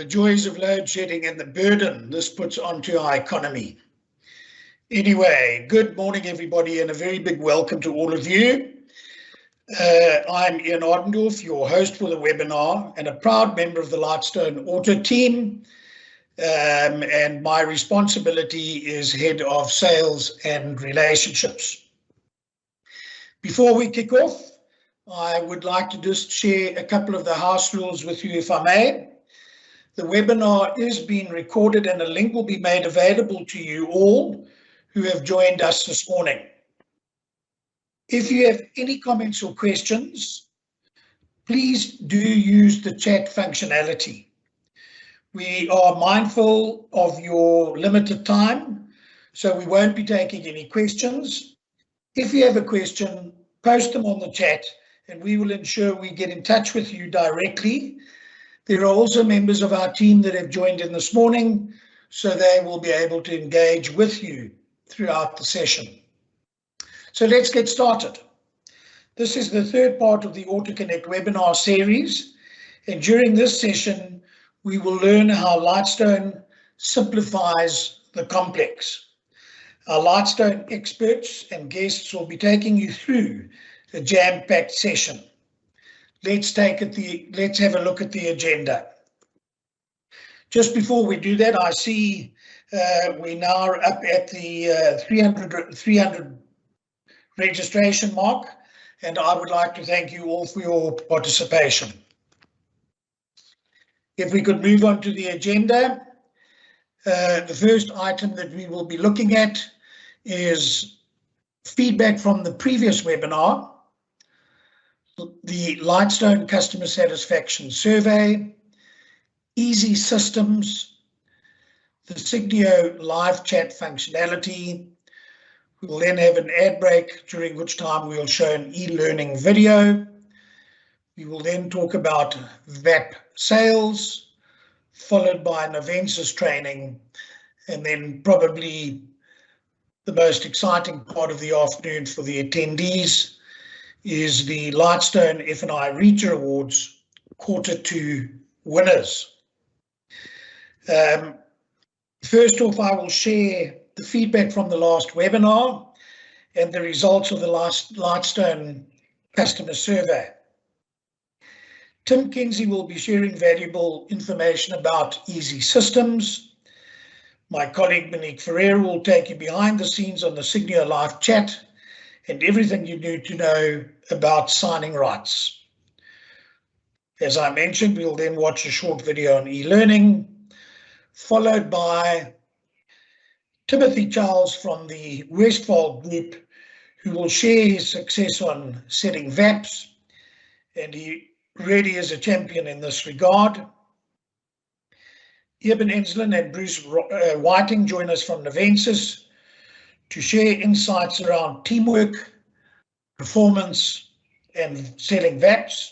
the joys of load shedding and the burden this puts onto our economy. Anyway, good morning, everybody, and a very big welcome to all of you. I'm Ian Ardendorf, your host for the webinar and a proud member of the Lightstone Auto team. And my responsibility is Head of Sales and Relationships. Before we kick off, I would like to just share a couple of the house rules with you, if I may. The webinar is being recorded and a link will be made available to you all who have joined us this morning. If you have any comments or questions, please do use the chat functionality. We are mindful of your limited time, so we won't be taking any questions. If you have a question, post them on the chat and we will ensure we get in touch with you directly. There are also members of our team that have joined in this morning, so they will be able to engage with you throughout the session. So let's get started. This is the third part of the Auto Connect webinar series, and during this session, we will learn how Lightstone simplifies the complex. Our Lightstone experts and guests will be taking you through a jam-packed session. Let's have a look at the agenda. Just before we do that, I see we now are up at the 300 registration mark, and I would like to thank you all for your participation. If we could move on to the agenda, the first item that we will be looking at is feedback from the previous webinar, the Lightstone Customer Satisfaction Survey, easy systems, the Signio Live Chat functionality. We will then have an ad break, during which time we will show an e-learning video. We will then talk about VAP sales, followed by an Avensis training, and then probably the most exciting part of the afternoon for the attendees is the Lightstone F&I Reacher Awards Q2 winners. First off, I will share the feedback from the last webinar and the results of the last Lightstone Customer Survey. Tim Kinsey will be sharing valuable information about easy systems. My colleague Monique Ferreira will take you behind the scenes on the Signio Live Chat and everything you need to know about signing rights. As I mentioned, we'll then watch a short video on e-learning, followed by Timothy Charles from the Westphal Group, who will share his success on setting VAPs, and he really is a champion in this regard. Eben Enslin and Bruce Whiting join us from Avensis to share insights around teamwork, performance, and selling VAPs.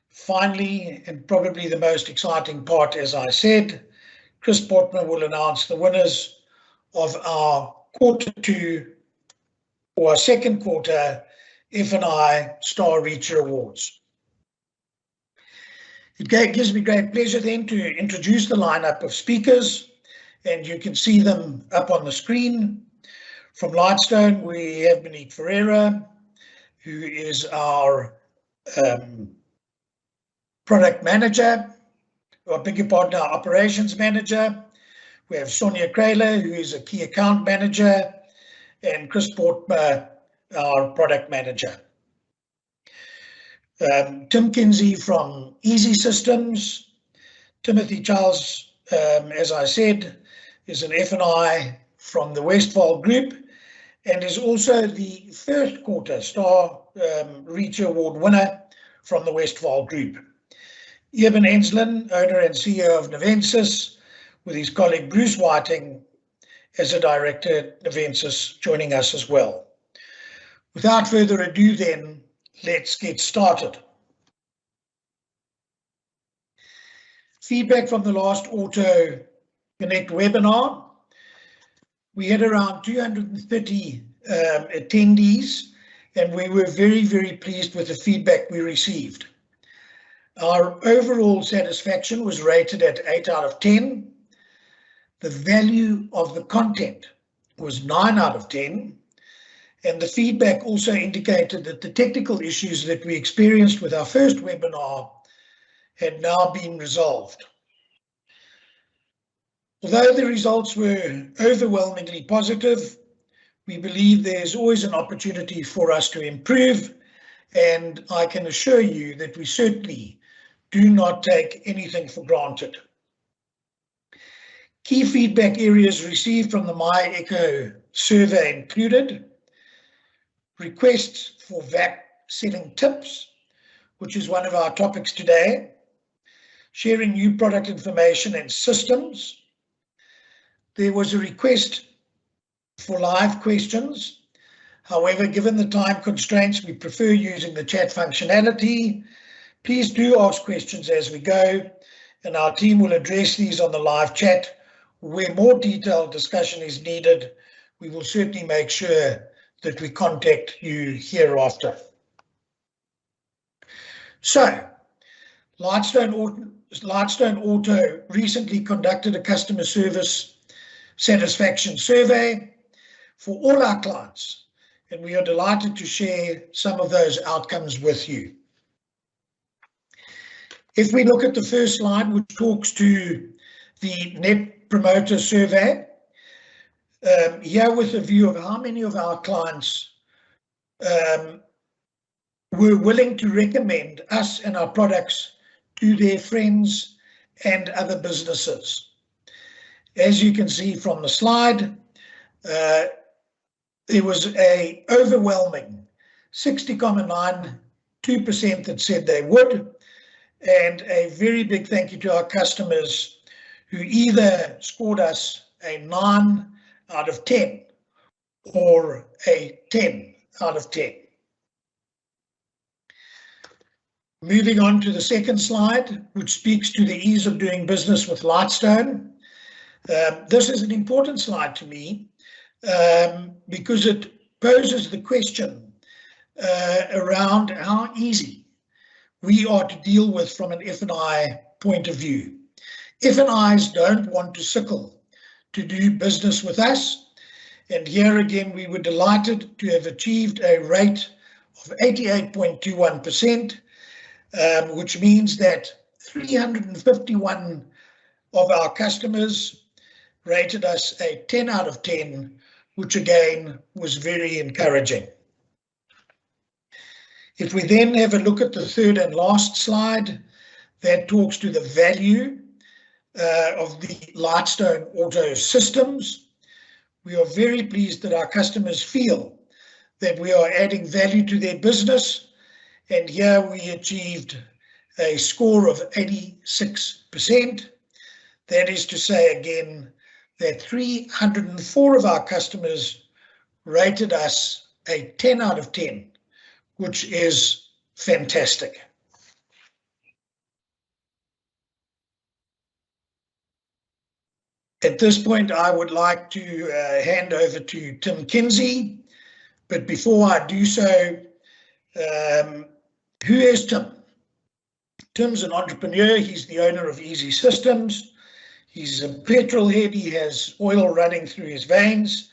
Finally, and probably the most exciting part, as I said, Chris Portman will announce the winners of our Q2 or our second quarter F&I Star Reacher Awards. It gives me great pleasure then to introduce the lineup of speakers, and you can see them up on the screen. From Lightstone, we have Monique Ferreira, who is our product manager, or beg your pardon, our operations manager. We have Sonia Krayler, who is a key account manager, and Chris Portman, our product manager. Tim Kinsey from Easy Systems. Timothy Charles, as I said, is an F&I from the Westphal Group and is also the first quarter Star Reacher Award winner from the Westphal Group. Eben Enslin, owner and CEO of Avensis, with his colleague Bruce Whiting as a director at Avensis, joining us as well. Without further ado then, let's get started. Feedback from the last Auto Connect webinar. We had around 230 attendees, and we were very, very pleased with the feedback we received. Our overall satisfaction was rated at 8 out of 10. The value of the content was 9 out of 10. And the feedback also indicated that the technical issues that we experienced with our first webinar had now been resolved. Although the results were overwhelmingly positive, we believe there's always an opportunity for us to improve, and I can assure you that we certainly do not take anything for granted. Key feedback areas received from the MyEcho survey included requests for VAP selling tips, which is one of our topics today, sharing new product information and systems. There was a request for live questions. However, given the time constraints, we prefer using the chat functionality. Please do ask questions as we go, and our team will address these on the live chat. Where more detailed discussion is needed, we will certainly make sure that we contact you hereafter. So, Lightstone Auto recently conducted a customer service satisfaction survey for all our clients, and we are delighted to share some of those outcomes with you. If we look at the first slide, which talks to the Net Promoter Survey, here with a view of how many of our clients were willing to recommend us and our products to their friends and other businesses. As you can see from the slide, there was an overwhelming 60.92% that said they would, and a very big thank you to our customers who either scored us a 9 out of 10 or a 10 out of 10. Moving on to the second slide, which speaks to the ease of doing business with Lightstone. This is an important slide to me because it poses the question around how easy we are to deal with from an F&I point of view. F&Is don't want to sickle to do business with us, and here again we were delighted to have achieved a rate of 88.21%, which means that 351 of our customers rated us a 10 out of 10, which again was very encouraging. If we then have a look at the third and last slide, that talks to the value of the Lightstone Auto systems. We are very pleased that our customers feel that we are adding value to their business, and here we achieved a score of 86%. That is to say again that 304 of our customers rated us a 10 out of 10, which is fantastic. At this point, I would like to hand over to Tim Kinsey, but before I do so, who is Tim? Tim's an entrepreneur. He's the owner of Easy Systems. He's a petrol head. He has oil running through his veins,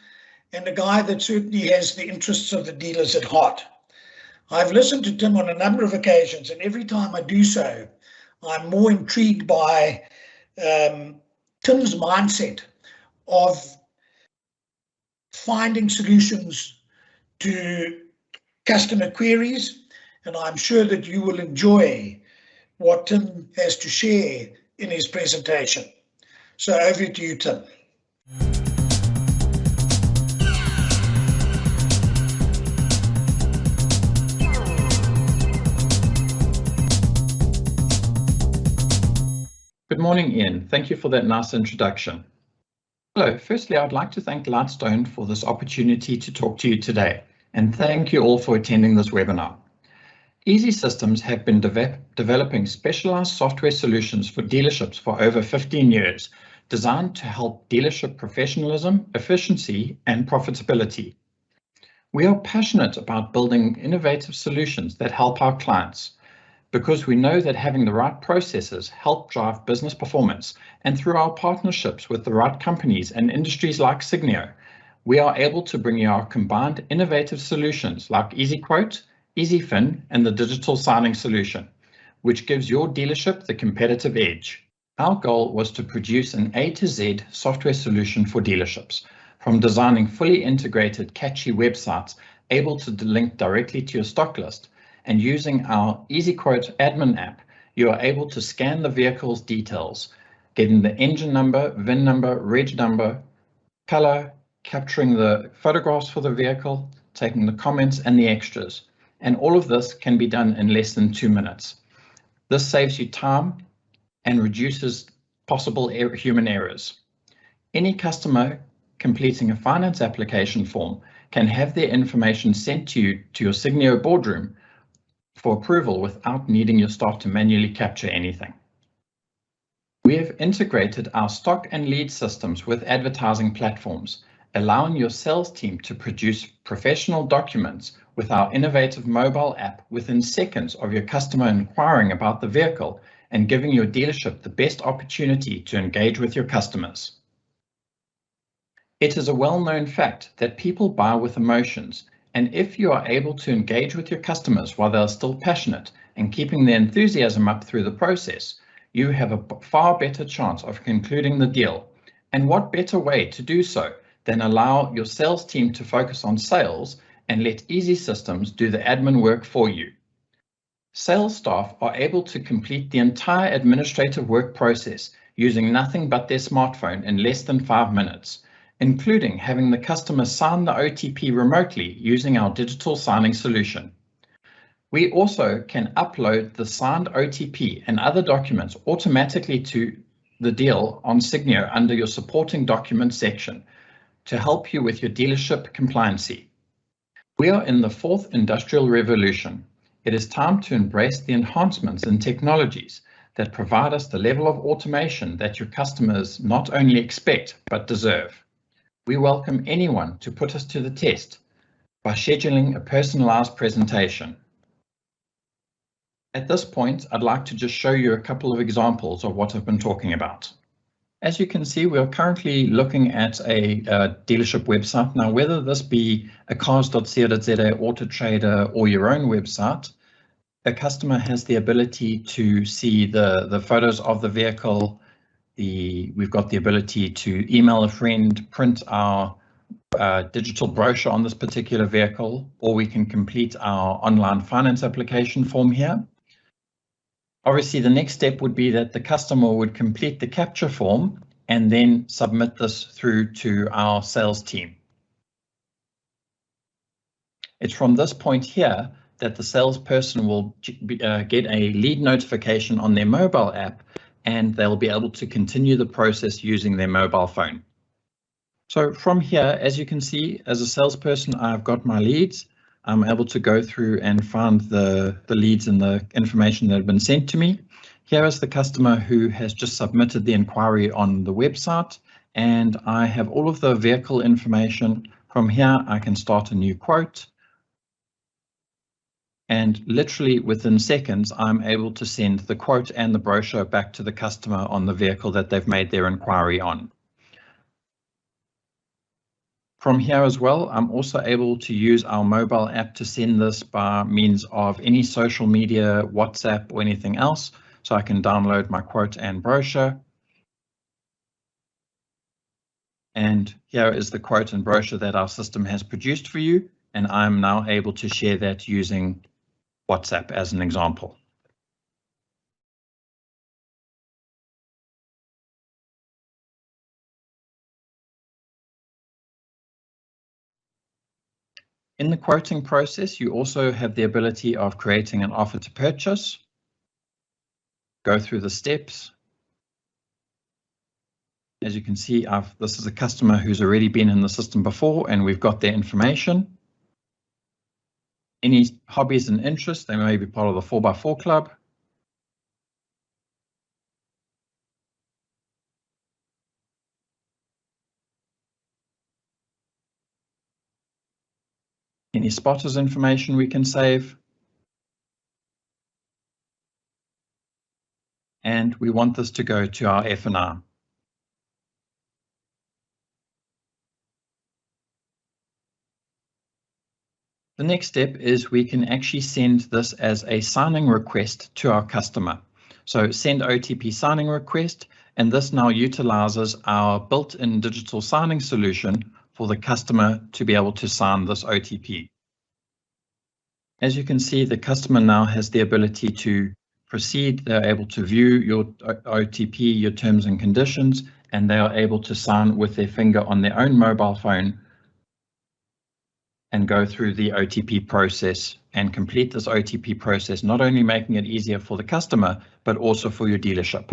and a guy that certainly has the interests of the dealers at heart. I've listened to Tim on a number of occasions, and every time I do so, I'm more intrigued by Tim's mindset of finding solutions to customer queries, and I'm sure that you will enjoy what Tim has to share in his presentation. So over to you, Tim. Good morning, Ian. Thank you for that nice introduction. Hello, firstly, I'd like to thank Lightstone for this opportunity to talk to you today, and thank you all for attending this webinar. Easy Systems have been developing specialized software solutions for dealerships for over 15 years, designed to help dealership professionalism, efficiency, and profitability. We are passionate about building innovative solutions that help our clients. because we know that having the right processes help drive business performance, and through our partnerships with the right companies and industries like Signio, we are able to bring you our combined innovative solutions like EasyQuote, EasyFin, and the digital signing solution, which gives your dealership the competitive edge. Our goal was to produce an A to Z software solution for dealerships, from designing fully integrated, catchy websites able to link directly to your stock list, and using our EasyQuote admin app, you are able to scan the vehicle's details, getting the engine number, VIN number, reg number, color, capturing the photographs for the vehicle, taking the comments and the extras. And all of this can be done in less than 2 minutes. This saves you time and reduces possible human errors. Any customer completing a finance application form can have their information sent to you to your Signio boardroom for approval without needing your staff to manually capture anything. We have integrated our stock and lead systems with advertising platforms, allowing your sales team to produce professional documents with our innovative mobile app within seconds of your customer inquiring about the vehicle and giving your dealership the best opportunity to engage with your customers. It is a well-known fact that people buy with emotions, and if you are able to engage with your customers while they are still passionate and keeping their enthusiasm up through the process, you have a far better chance of concluding the deal. And what better way to do so than allow your sales team to focus on sales and let Easy Systems do the admin work for you. Sales staff are able to complete the entire administrative work process using nothing but their smartphone in less than 5 minutes, including having the customer sign the OTP remotely using our digital signing solution. We also can upload the signed OTP and other documents automatically to the deal on Signio under your supporting documents section to help you with your dealership compliancy. We are in the 4th industrial revolution. It is time to embrace the enhancements and technologies that provide us the level of automation that your customers not only expect but deserve. We welcome anyone to put us to the test by scheduling a personalized presentation. At this point, I'd like to just show you a couple of examples of what I've been talking about. As you can see, we are currently looking at a dealership website. Now, whether this be a cars.co.za, Auto Trader, or your own website, a customer has the ability to see the photos of the vehicle. We've got the ability to email a friend, print our digital brochure on this particular vehicle, or we can complete our online finance application form here. Obviously, the next step would be that the customer would complete the capture form and then submit this through to our sales team. It's from this point here that the salesperson will get a lead notification on their mobile app, and they'll be able to continue the process using their mobile phone. So from here, as you can see, as a salesperson, I've got my leads. I'm able to go through and find the leads and the information that have been sent to me. Here is the customer who has just submitted the inquiry on the website, and I have all of the vehicle information. From here, I can start a new quote. And literally within seconds, I'm able to send the quote and the brochure back to the customer on the vehicle that they've made their inquiry on. From here as well, I'm also able to use our mobile app to send this by means of any social media, WhatsApp, or anything else. So I can download my quote and brochure. And here is the quote and brochure that our system has produced for you. And I'm now able to share that using WhatsApp as an example. In the quoting process, you also have the ability of creating an offer to purchase. Go through the steps. As you can see, this is a customer who's already been in the system before, and we've got their information. Any hobbies and interests, they may be part of the 4x4 club. Any spotters information we can save. and we want this to go to our F&R. The next step is we can actually send this as a signing request to our customer. So send OTP signing request, and this now utilizes our built-in digital signing solution for the customer to be able to sign this OTP. As you can see, the customer now has the ability to proceed. They're able to view your OTP, your terms and conditions, and they are able to sign with their finger on their own mobile phone and go through the OTP process and complete this OTP process, not only making it easier for the customer, but also for your dealership.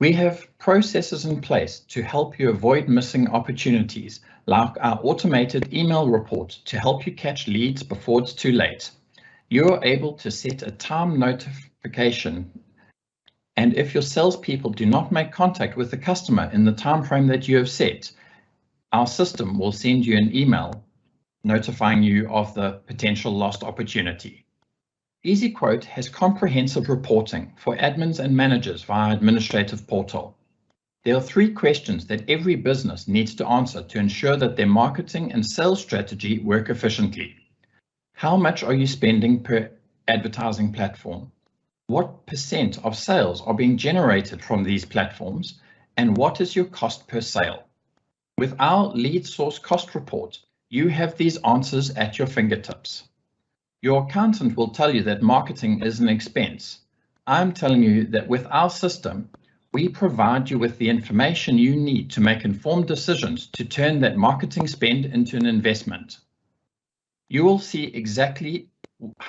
We have processes in place to help you avoid missing opportunities, like our automated email report to help you catch leads before it's too late. You are able to set a time notification, and if your salespeople do not make contact with the customer in the time frame that you have set, our system will send you an email notifying you of the potential lost opportunity. EasyQuote has comprehensive reporting for admins and managers via administrative portal. There are 3 questions that every business needs to answer to ensure that their marketing and sales strategy work efficiently. How much are you spending per advertising platform? What % of sales are being generated from these platforms? And what is your cost per sale? With our lead source cost report, you have these answers at your fingertips. Your accountant will tell you that marketing is an expense. I'm telling you that with our system, we provide you with the information you need to make informed decisions to turn that marketing spend into an investment. You will see exactly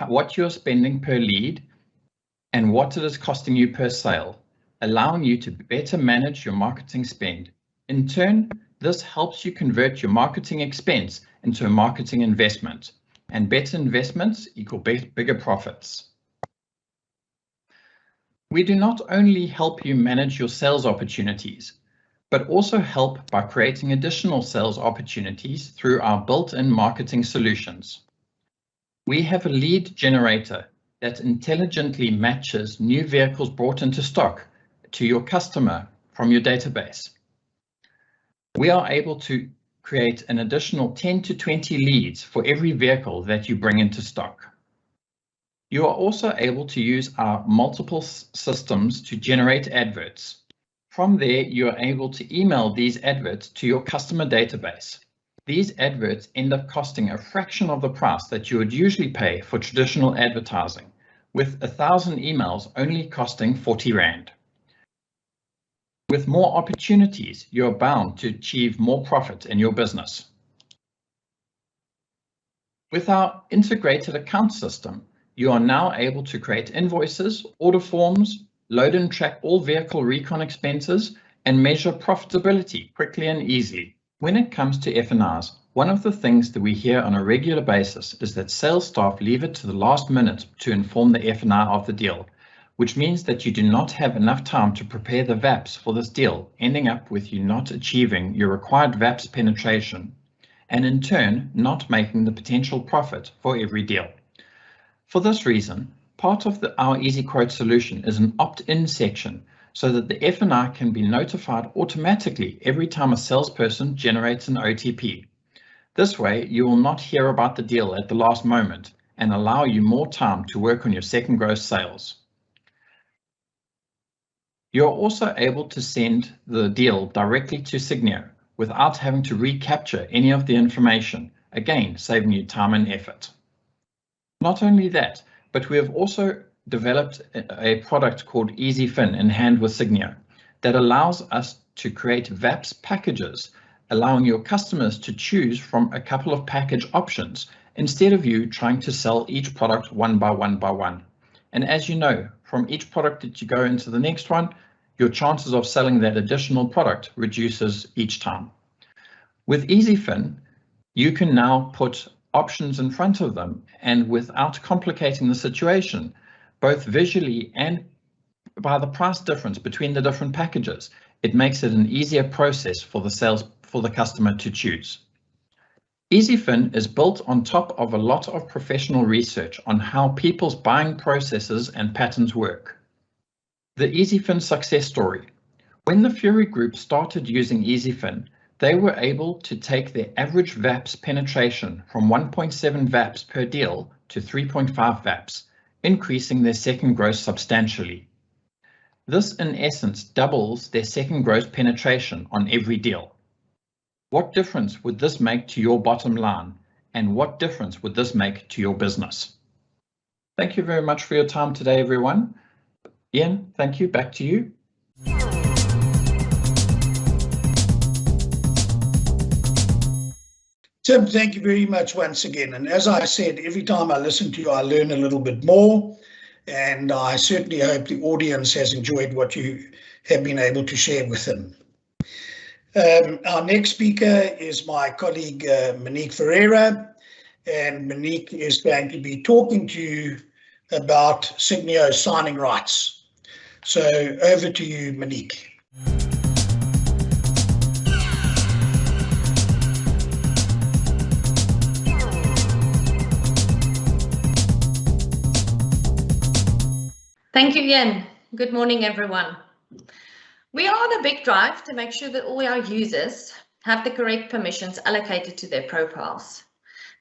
what you're spending per lead and what it is costing you per sale, allowing you to better manage your marketing spend. In turn, this helps you convert your marketing expense into a marketing investment, and better investments equal bigger profits. We do not only help you manage your sales opportunities, but also help by creating additional sales opportunities through our built-in marketing solutions. We have a lead generator that intelligently matches new vehicles brought into stock to your customer from your database. We are able to create an additional 10 to 20 leads for every vehicle that you bring into stock. You are also able to use our multiple systems to generate adverts. From there, you are able to email these adverts to your customer database. These adverts end up costing a fraction of the price that you would usually pay for traditional advertising, with 1,000 emails only costing 40 Rand. With more opportunities, you are bound to achieve more profit in your business. With our integrated account system, you are now able to create invoices, order forms, load and track all vehicle recon expenses, and measure profitability quickly and easily. When it comes to F&Rs, one of the things that we hear on a regular basis is that sales staff leave it to the last minute to inform the F&R of the deal, which means that you do not have enough time to prepare the VAPs for this deal, ending up with you not achieving your required VAPs penetration, and in turn, not making the potential profit for every deal. For this reason, part of our EasyQuote solution is an opt-in section so that the F&R can be notified automatically every time a salesperson generates an OTP. This way, you will not hear about the deal at the last moment and allow you more time to work on your second gross sales. You're also able to send the deal directly to Signio without having to recapture any of the information, again saving you time and effort. Not only that, but we have also developed a product called EasyFin in hand with Signio that allows us to create VAPs packages, allowing your customers to choose from a couple of package options instead of you trying to sell each product one by one. And as you know, from each product that you go into the next one, your chances of selling that additional product reduces each time. With EasyFin, you can now put options in front of them, and without complicating the situation, both visually and by the price difference between the different packages, it makes it an easier process for the customer to choose. EasyFin is built on top of a lot of professional research on how people's buying processes and patterns work. The EasyFin success story. When the Fury Group started using EasyFin, they were able to take their average VAPs penetration from 1.7 VAPs per deal to 3.5 VAPs, increasing their second gross substantially. This, in essence, doubles their second gross penetration on every deal. What difference would this make to your bottom line? And what difference would this make to your business? Thank you very much for your time today, everyone. Ian, thank you. Back to you. Tim, thank you very much once again. And as I said, every time I listen to you, I learn a little bit more. And I certainly hope the audience has enjoyed what you have been able to share with them. Our next speaker is my colleague, Monique Ferreira. And Monique is going to be talking to you about Signio signing rights. So over to you, Monique. Thank you, Ian. Good morning, everyone. We are on a big drive to make sure that all our users have the correct permissions allocated to their profiles.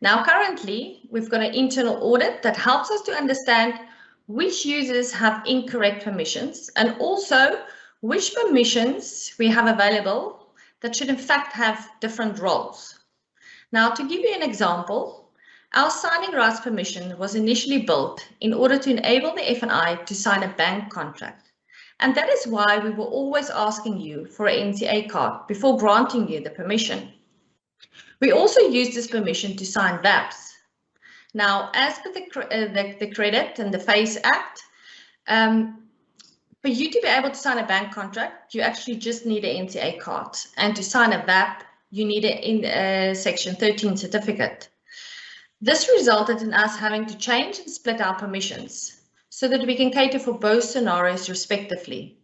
Now, currently, we've got an internal audit that helps us to understand which users have incorrect permissions and also which permissions we have available that should in fact have different roles. Now, to give you an example, our signing rights permission was initially built in order to enable the F&I to sign a bank contract. And that is why we were always asking you for an NCA card before granting you the permission. We also use this permission to sign VAPs. Now, as per the Credit and the FACE Act, for you to be able to sign a bank contract, you actually just need an NCA card. And to sign a VAP, you need a Section 13 certificate. This resulted in us having to change and split our permissions so that we can cater for both scenarios respectively.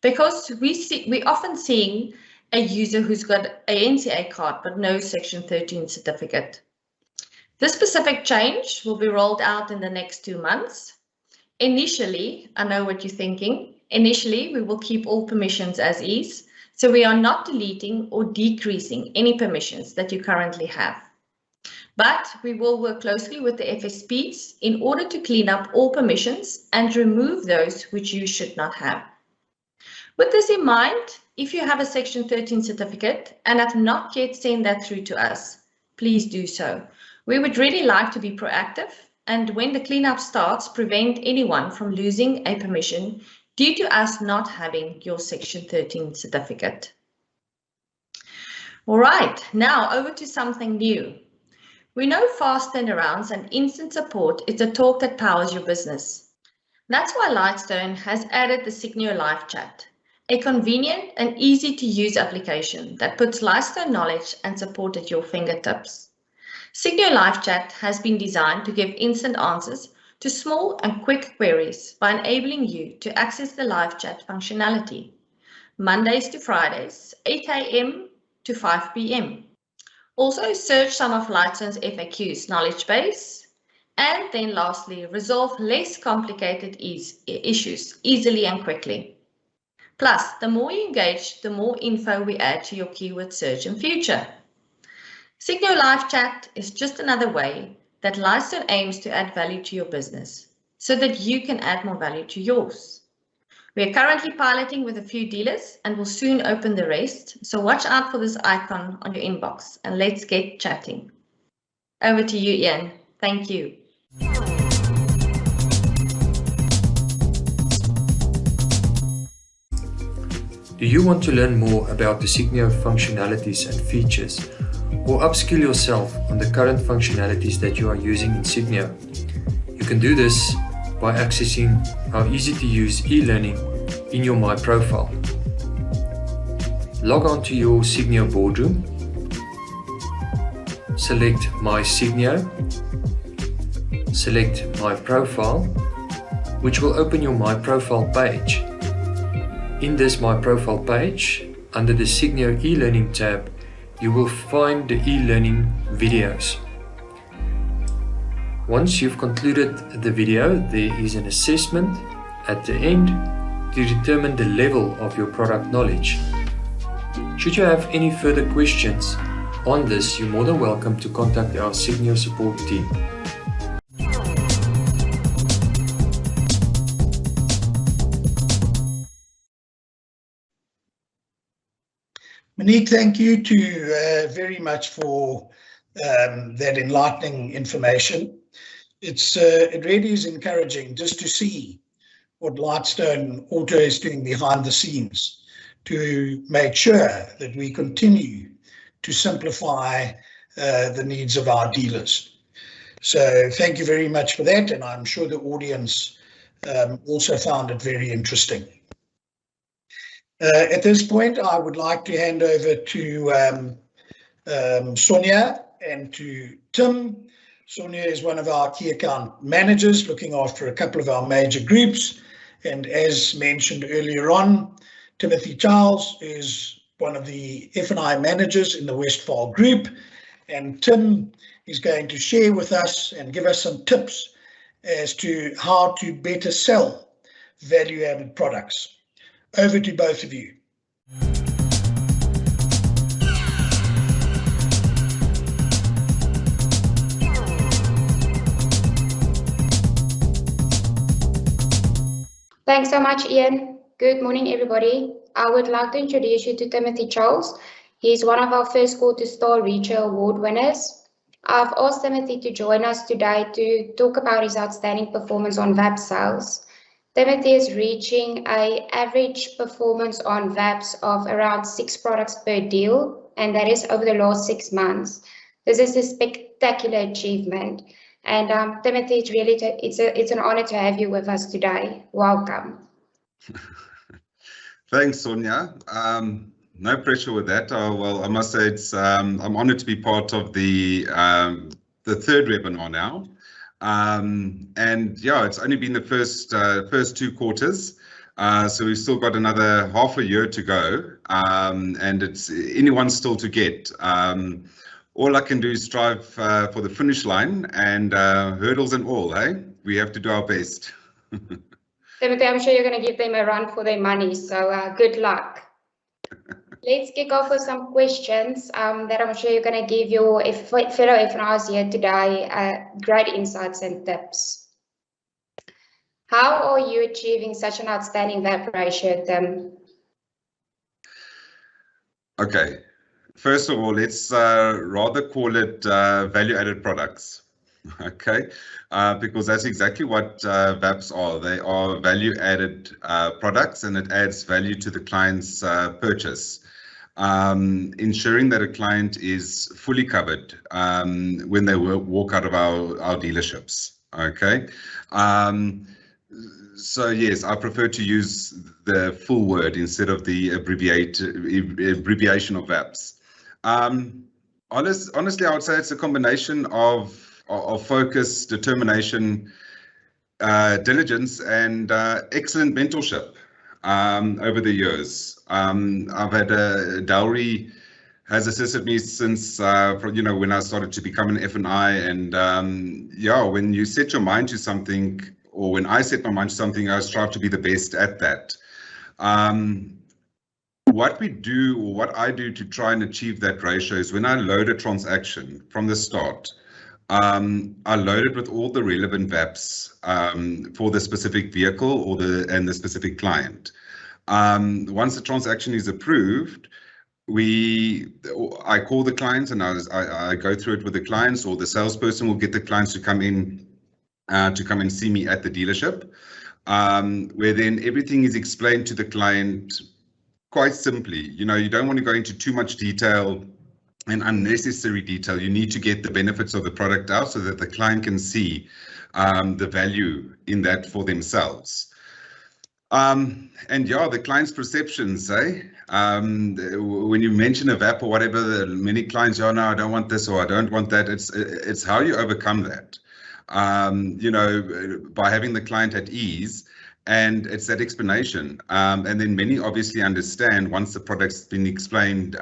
Because we often seeing a user who's got an NCA card but no Section 13 certificate. This specific change will be rolled out in the next 2 months. Initially, I know what you're thinking, initially we will keep all permissions as is, so we are not deleting or decreasing any permissions that you currently have. But we will work closely with the FSPs in order to clean up all permissions and remove those which you should not have. With this in mind, if you have a Section 13 certificate and have not yet sent that through to us, please do so. We would really like to be proactive, and when the cleanup starts, prevent anyone from losing a permission due to us not having your Section 13 certificate. All right, now over to something new. We know fast turnarounds and instant support is the talk that powers your business. That's why Lightstone has added the Signio Live Chat, a convenient and easy to use application that puts Lightstone knowledge and support at your fingertips. Signio Live Chat has been designed to give instant answers to small and quick queries by enabling you to access the live chat functionality, Mondays to Fridays, 8 AM to 5 PM. Also search some of Lightstone's FAQs knowledge base, and then lastly, resolve less complicated issues easily and quickly. Plus, the more you engage, the more info we add to your keyword search in future. Signio Live Chat is just another way that Lightstone aims to add value to your business so that you can add more value to yours. We are currently piloting with a few dealers and will soon open the rest, so watch out for this icon on your inbox and let's get chatting. Over to you, Ian. Thank you. Do you want to learn more about the Signio functionalities and features, or upskill yourself on the current functionalities that you are using in Signio? You can do this by accessing our easy-to-use e-learning in your My Profile. Log on to your Signio boardroom, select My Signio, select My Profile, which will open your My Profile page. In this My Profile page, under the Signio e-learning tab, you will find the e-learning videos. Once you've concluded the video, there is an assessment at the end to determine the level of your product knowledge. Should you have any further questions on this, you're more than welcome to contact our Signio support team. Monique, thank you very much for that enlightening information. It really is encouraging just to see what Lightstone Auto is doing behind the scenes to make sure that we continue to simplify the needs of our dealers. So thank you very much for that, and I'm sure the audience also found it very interesting. At this point, I would like to hand over to Sonia and to Tim. Sonia is one of our key account managers looking after a couple of our major groups. And as mentioned earlier on, Timothy Charles is one of the F&I managers in the Westphal group. And Tim is going to share with us and give us some tips as to how to better sell value-added products. Over to both of you. Thanks so much, Ian. Good morning, everybody. I would like to introduce you to Timothy Charles. He's one of our first quarter Star Reacher Award winners. I've asked Timothy to join us today to talk about his outstanding performance on VAP sales. Timothy is reaching an average performance on VAPs of around 6 products per deal, and that is over the last 6 months. This is a spectacular achievement. And Timothy, it's an honor to have you with us today. Welcome. Thanks, Sonia. No pressure with that. Well, I must say I'm honored to be part of the third webinar now. And yeah, it's only been the first 2 quarters, so we've still got another half a year to go, and it's anyone's still to get. All I can do is strive for the finish line, and hurdles and all, hey? We have to do our best. Timothy, I'm sure you're going to give them a run for their money, so good luck. Let's kick off with some questions that I'm sure you're going to give your fellow F&Is here today great insights and tips. How are you achieving such an outstanding VAP ratio, Tim? Okay, first of all, let's rather call it value-added products. Okay, because that's exactly what VAPs are. They are value-added products, and it adds value to the client's purchase. Ensuring that a client is fully covered when they walk out of our dealerships. Okay, so yes, I prefer to use the full word instead of the abbreviation of VAPs. Honestly, I would say it's a combination of focus, determination, diligence, and excellent mentorship over the years. I've had Dowry has assisted me since when I started to become an F&I, and yeah, when you set your mind to something, or when I set my mind to something, I strive to be the best at that. What we do, or what I do to try and achieve that ratio, is when I load a transaction from the start, I load it with all the relevant VAPs for the specific vehicle and the specific client. Once the transaction is approved, I call the clients, and I go through it with the clients, or the salesperson will get the clients to come in and see me at the dealership, where then everything is explained to the client quite simply. You don't want to go into too much detail and unnecessary detail. You need to get the benefits of the product out so that the client can see the value in that for themselves. And yeah, the client's perceptions, when you mention a VAP or whatever, many clients, no, I don't want this, or I don't want that. It's how you overcome that, by having the client at ease. And it's that explanation. And then many obviously understand once the product's been explained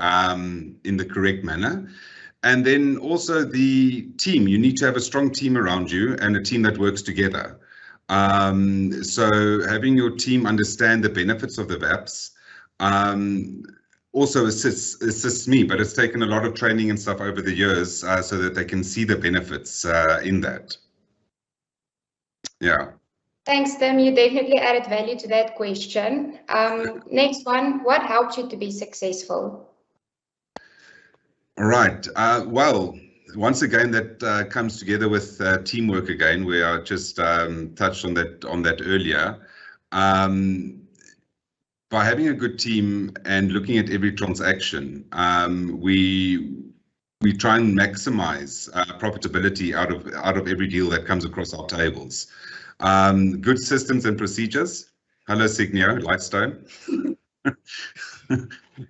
in the correct manner. And then also the team. You need to have a strong team around you, and a team that works together. So having your team understand the benefits of the VAPs also assists me, but it's taken a lot of training and stuff over the years so that they can see the benefits in that. Yeah. Thanks, Tim. You definitely added value to that question. Next one, what helped you to be successful? All right. Well, once again, that comes together with teamwork again, where I just touched on that earlier. By having a good team and looking at every transaction, we try and maximize profitability out of every deal that comes across our tables. Good systems and procedures. Hello, Signio, Lightstone.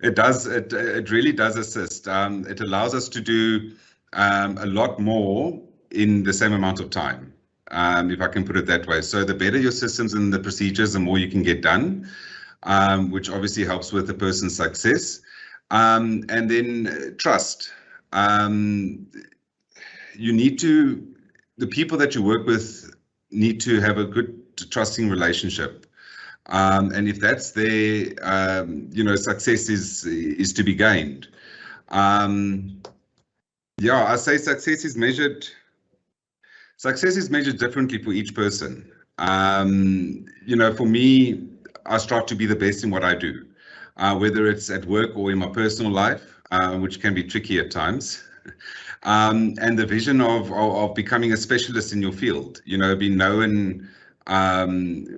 It really does assist. It allows us to do a lot more in the same amount of time, if I can put it that way. So the better your systems and the procedures, the more you can get done, which obviously helps with the person's success. And then trust. The people that you work with need to have a good trusting relationship. And if that's there, success is to be gained. Yeah, I say success is measured differently for each person. For me, I strive to be the best in what I do, whether it's at work or in my personal life, which can be tricky at times. And the vision of becoming a specialist in your field, being known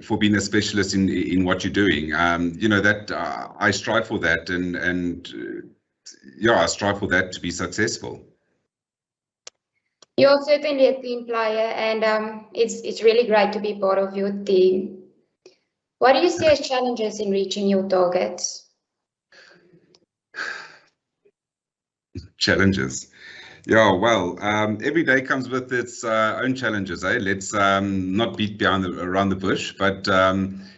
for being a specialist in what you're doing, that I strive for that, and I strive for that to be successful. You're certainly a team player, and it's really great to be part of your team. What do you see as challenges in reaching your targets? Challenges. Yeah, well, every day comes with its own challenges. Let's not beat around the bush, but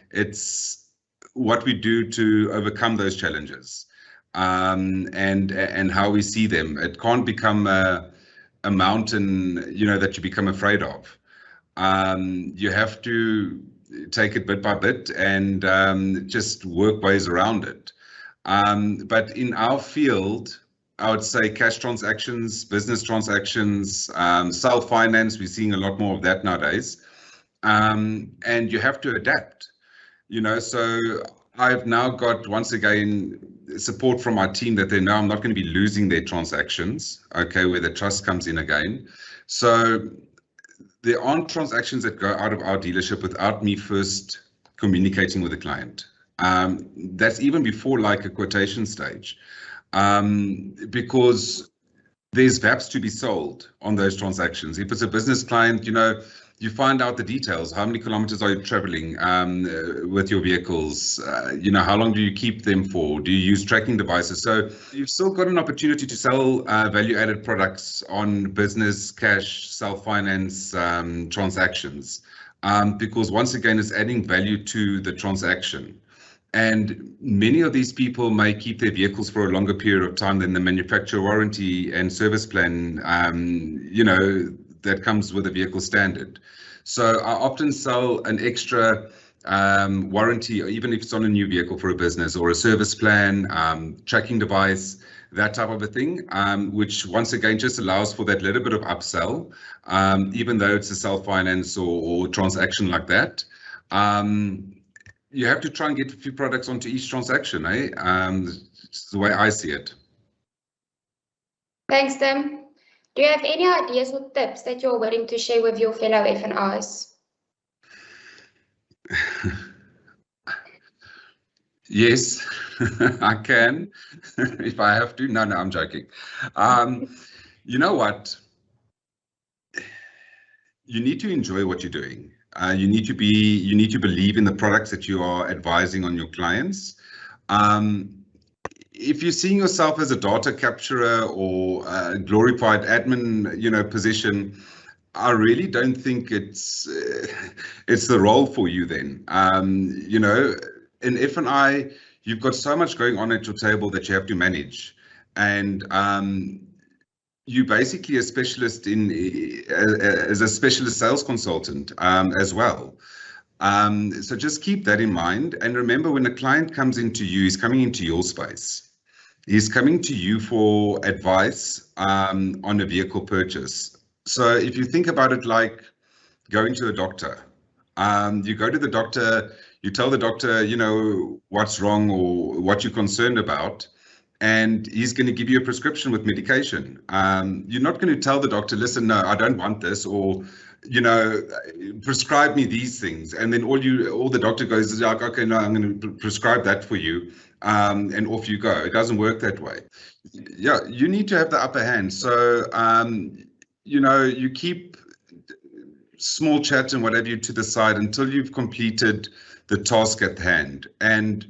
it's what we do to overcome those challenges, and how we see them. It can't become a mountain, that you become afraid of. You have to take it bit by bit and just work ways around it. But in our field, I would say cash transactions, business transactions, self-finance, we're seeing a lot more of that nowadays. And you have to adapt, so I've now got, once again, support from my team that they know I'm not going to be losing their transactions, okay, where the trust comes in again. So there aren't transactions that go out of our dealership without me first communicating with the client. That's even before like a quotation stage. Because there's VAPs to be sold on those transactions. If it's a business client, you find out the details. How many kilometers are you traveling with your vehicles? How long do you keep them for? Do you use tracking devices? So you've still got an opportunity to sell value-added products on business, cash, self-finance transactions, because once again, it's adding value to the transaction. And many of these people may keep their vehicles for a longer period of time than the manufacturer warranty and service plan, that comes with a vehicle standard. So I often sell an extra warranty, even if it's on a new vehicle for a business, or a service plan, tracking device, that type of a thing, which once again just allows for that little bit of upsell, even though it's a self-finance or transaction like that. You have to try and get a few products onto each transaction, It's the way I see it. Thanks, Tim. Do you have any ideas or tips that you're willing to share with your fellow F&Is? Yes, I can, if I have to. No, I'm joking. You know what? You need to enjoy what you're doing. You need to believe in the products that you are advising on your clients. If you're seeing yourself as a data capturer or a glorified admin, position, I really don't think it's the role for you then. In F&I, you've got so much going on at your table that you have to manage, and you're basically a specialist as a specialist sales consultant as well. So just keep that in mind. And remember, when a client comes into you, he's coming into your space. He's coming to you for advice on a vehicle purchase. So if you think about it like going to a doctor, you go to the doctor, you tell the doctor, you know, what's wrong or what you're concerned about, and he's going to give you a prescription with medication. You're not going to tell the doctor, listen, no, I don't want this, or, you know, prescribe me these things. And then all the doctor goes is like, okay, no, I'm going to prescribe that for you. And off you go. It doesn't work that way. Yeah, you need to have the upper hand. So, you know, you keep small chat and whatever you to the side until you've completed the task at hand. And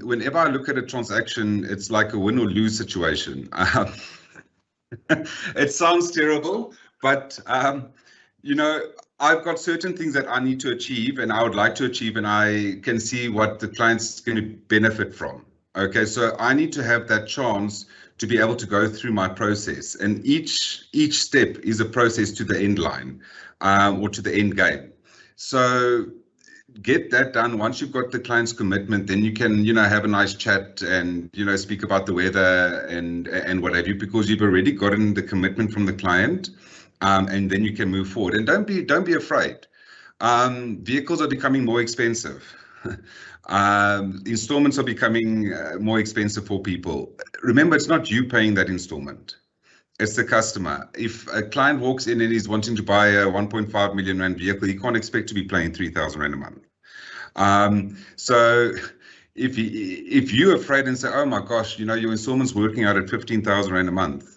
whenever I look at a transaction, it's like a win or lose situation. It sounds terrible, but you know, I've got certain things that I need to achieve and I would like to achieve, and I can see what the client's going to benefit from. Okay, so I need to have that chance to be able to go through my process, and each step is a process to the end line or to the end game. So get that done. Once you've got the client's commitment, then you can, you know, have a nice chat and, you know, speak about the weather and what have you, because you've already gotten the commitment from the client. And then you can move forward. And don't be afraid. Vehicles are becoming more expensive. Installments are becoming more expensive for people. Remember, it's not you paying that installment. It's the customer. If a client walks in and he's wanting to buy a 1.5 million rand vehicle, he can't expect to be paying 3,000 rand a month. So if you're afraid and say, oh my gosh, you know, your installment's working out at 15,000 rand a month,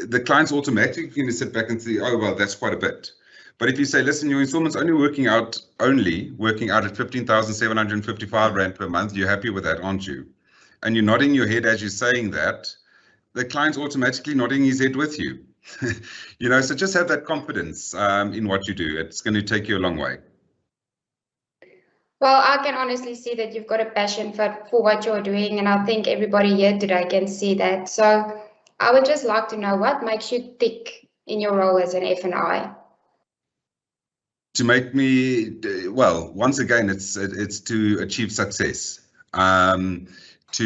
the client's automatically going to sit back and say, oh, well, that's quite a bit. But if you say, listen, your installment's only working out at 15,755 rand per month, you're happy with that, aren't you? And you're nodding your head as you're saying that, the client's automatically nodding his head with you. You know, so just have that confidence in what you do. It's going to take you a long way. Well, I can honestly see that you've got a passion for what you're doing, and I think everybody here today can see that. So I would just like to know, what makes you tick in your role as an F&I? To make me, well, once again, it's to achieve success. It's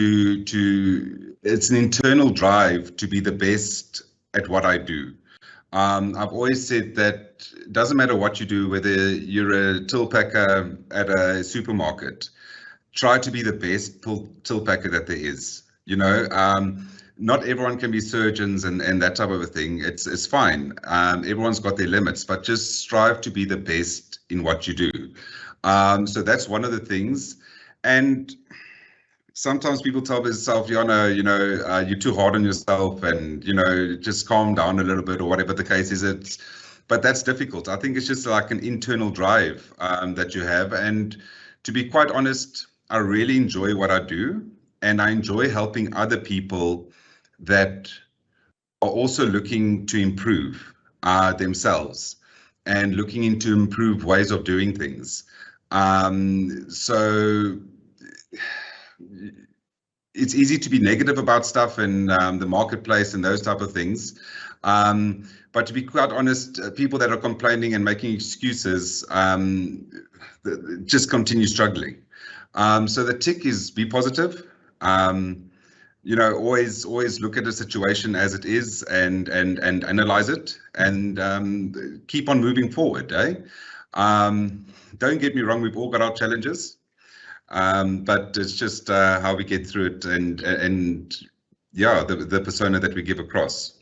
an internal drive to be the best at what I do. I've always said that it doesn't matter what you do, whether you're a till packer at a supermarket, try to be the best till packer that there is. You know, not everyone can be surgeons and that type of a thing. It's fine. Everyone's got their limits, but just strive to be the best in what you do. So that's one of the things. And sometimes people tell themselves, Jana, you know, you're too hard on yourself, and, you know, just calm down a little bit, or whatever the case is. But that's difficult. I think it's just like an internal drive that you have. And to be quite honest, I really enjoy what I do, and I enjoy helping other people that are also looking to improve themselves and looking into improved ways of doing things. So it's easy to be negative about stuff in the marketplace and those type of things. But to be quite honest, people that are complaining and making excuses just continue struggling. So the tick is be positive. You know, always look at a situation as it is and analyze it, and keep on moving forward. Don't get me wrong, we've all got our challenges, but it's just how we get through it, and yeah, the persona that we give across.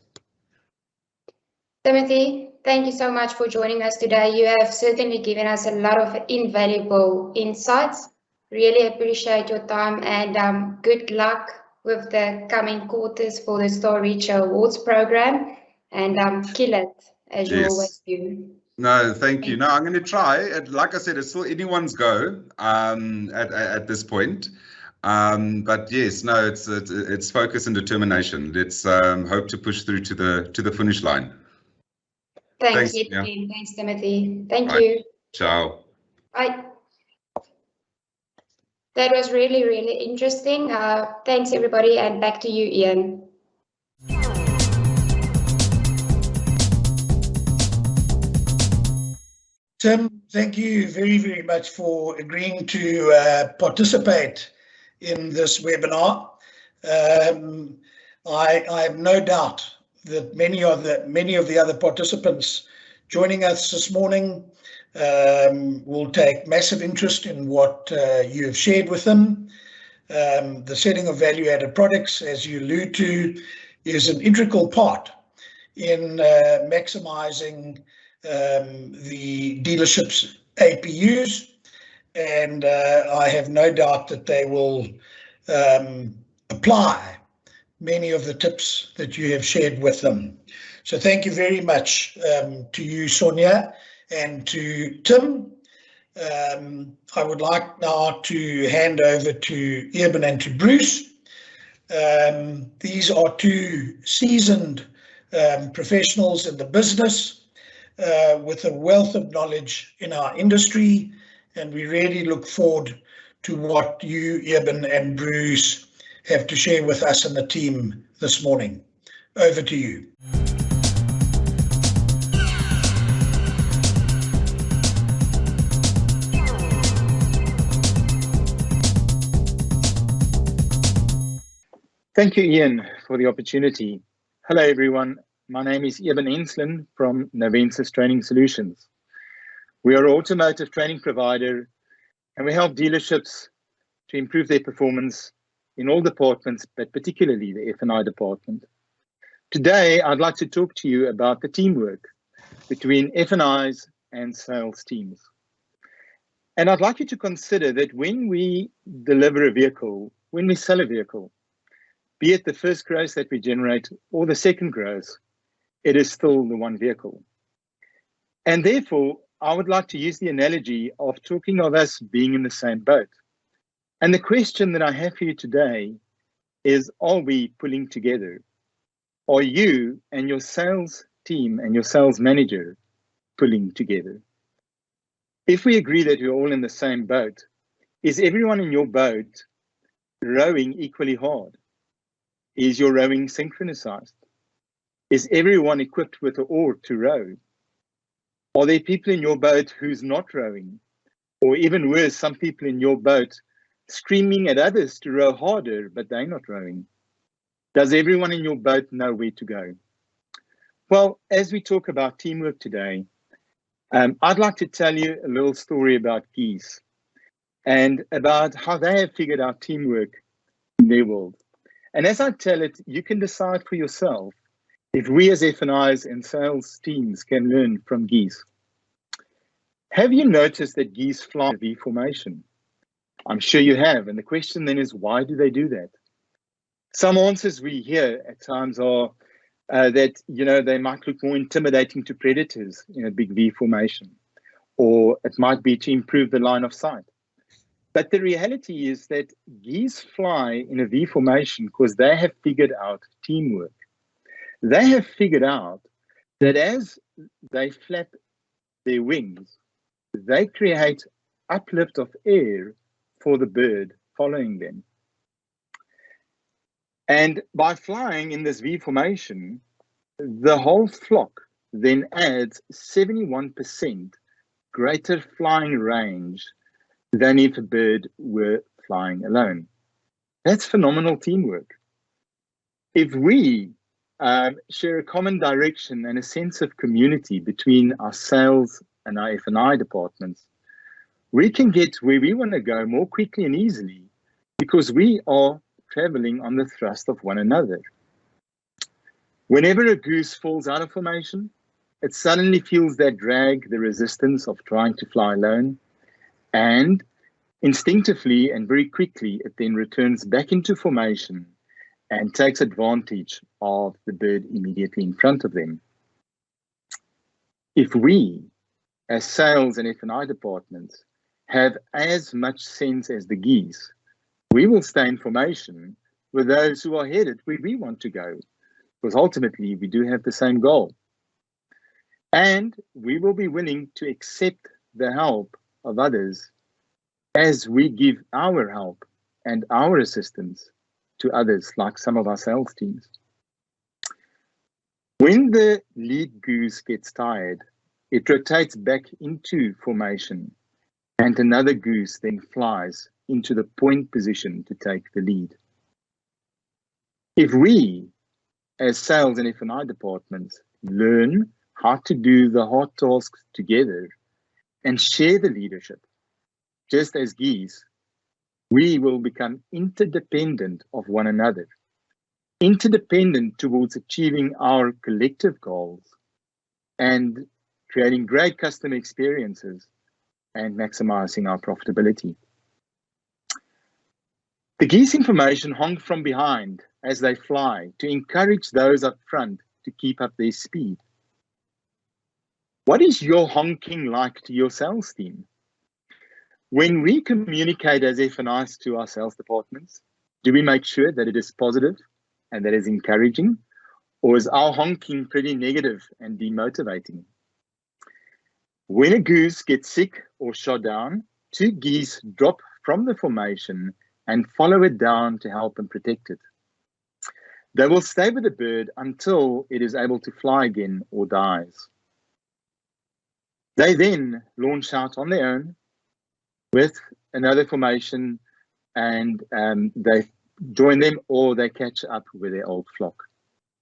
Timothy, thank you so much for joining us today. You have certainly given us a lot of invaluable insights. Really appreciate your time, and good luck with the coming quarters for the Star Reacher Awards program, and kill it as you always do. No, thank you. No, I'm going to try. Like I said, it's still anyone's go at this point. But yes, no, it's focus and determination. Let's hope to push through to the finish line. Thanks, Ian. Thanks, Timothy. Thank you. Ciao. Bye. That was really, really interesting. Thanks, everybody, and back to you, Ian. Tim, thank you very, very much for agreeing to participate in this webinar. I have no doubt that many of the other participants joining us this morning will take massive interest in what you have shared with them. The setting of value-added products, as you allude to, is an integral part in maximizing the dealership's APUs, and I have no doubt that they will apply many of the tips that you have shared with them. So thank you very much to you, Sonia, and to Tim. I would like now to hand over to Eben and to Bruce. These are two seasoned professionals in the business with a wealth of knowledge in our industry, and we really look forward to what you, Eben and Bruce, have to share with us and the team this morning. Over to you. Thank you, Ian, for the opportunity. Hello, everyone. My name is Eben Enslin from Novensis Training Solutions. We are an automotive training provider, and we help dealerships to improve their performance in all departments, but particularly the F&I department. Today, I'd like to talk to you about the teamwork between F&Is and sales teams. And I'd like you to consider that when we deliver a vehicle, when we sell a vehicle, be it the first gross that we generate or the second gross, it is still the one vehicle. And therefore, I would like to use the analogy of talking of us being in the same boat. And the question that I have for you today is, are we pulling together? Are you and your sales team and your sales manager pulling together? If we agree that we're all in the same boat, is everyone in your boat rowing equally hard? Is your rowing synchronized? Is everyone equipped with an oar to row? Are there people in your boat who's not rowing? Or even worse, some people in your boat screaming at others to row harder, but they're not rowing? Does everyone in your boat know where to go? Well, as we talk about teamwork today, I'd like to tell you a little story about geese and about how they have figured out teamwork in their world. And as I tell it, you can decide for yourself if we as F&Is and sales teams can learn from geese. Have you noticed that geese fly in a V formation? I'm sure you have. And the question then is, why do they do that? Some answers we hear at times are that, you know, they might look more intimidating to predators in a big V formation, or it might be to improve the line of sight. But the reality is that geese fly in a V formation because they have figured out teamwork. They have figured out that as they flap their wings, they create uplift of air for the bird following them. And by flying in this V formation, the whole flock then adds 71% greater flying range than if a bird were flying alone. That's phenomenal teamwork. If we share a common direction and a sense of community between our sales and our F&I departments, we can get where we want to go more quickly and easily because we are traveling on the thrust of one another. Whenever a goose falls out of formation, it suddenly feels that drag, the resistance of trying to fly alone, and instinctively and very quickly, it then returns back into formation and takes advantage of the bird immediately in front of them. If we, as sales and F&I departments, have as much sense as the geese, we will stay in formation with those who are headed where we want to go, because ultimately we do have the same goal. And we will be willing to accept the help of others as we give our help and our assistance to others, like some of our sales teams. When the lead goose gets tired, it rotates back into formation, and another goose then flies into the point position to take the lead. If we, as sales and F&I departments, learn how to do the hard tasks together and share the leadership, just as geese, we will become interdependent of one another, interdependent towards achieving our collective goals and creating great customer experiences and maximizing our profitability. The geese information honk from behind as they fly to encourage those up front to keep up their speed. What is your honking like to your sales team? When we communicate as F&Is to our sales departments, do we make sure that it is positive and that it is encouraging, or is our honking pretty negative and demotivating? When a goose gets sick or shot down, 2 geese drop from the formation and follow it down to help and protect it. They will stay with the bird until it is able to fly again or dies. They then launch out on their own with another formation, and they join them or they catch up with their old flock.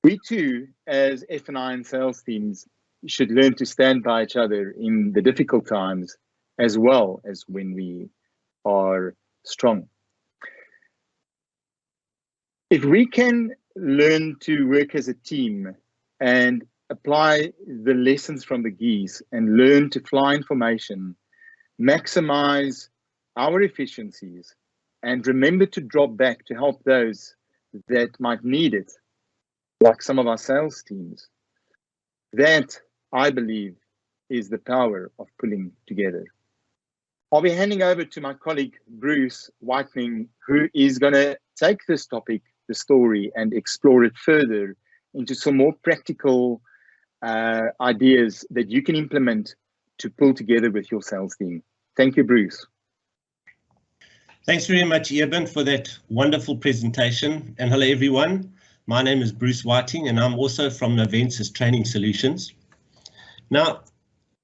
We too, as F&I and sales teams, should learn to stand by each other in the difficult times as well as when we are strong. If we can learn to work as a team and apply the lessons from the geese and learn to fly in formation, maximize our efficiencies, and remember to drop back to help those that might need it, like some of our sales teams, that, I believe, is the power of pulling together. I'll be handing over to my colleague, Bruce Whitening, who is going to take this topic, the story, and explore it further into some more practical ideas that you can implement to pull together with your sales team. Thank you, Bruce. Thanks very much, Eben, for that wonderful presentation. And hello, everyone. My name is Bruce Whiting, and I'm also from Novensis Training Solutions. Now,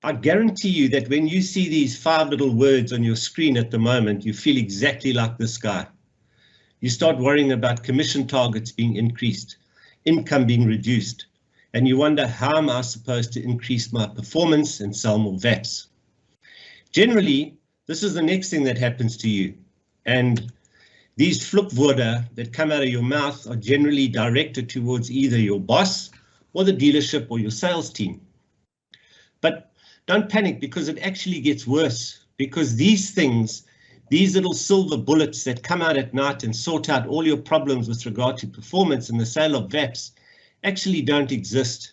I guarantee you that when you see these 5 little words on your screen at the moment, you feel exactly like this guy. You start worrying about commission targets being increased, income being reduced, and you wonder, how am I supposed to increase my performance and sell more VAPs? Generally, this is the next thing that happens to you. And these vloekwoorde that come out of your mouth are generally directed towards either your boss or the dealership or your sales team. But don't panic, because it actually gets worse, because these things, these little silver bullets that come out at night and sort out all your problems with regard to performance and the sale of VAPs actually don't exist.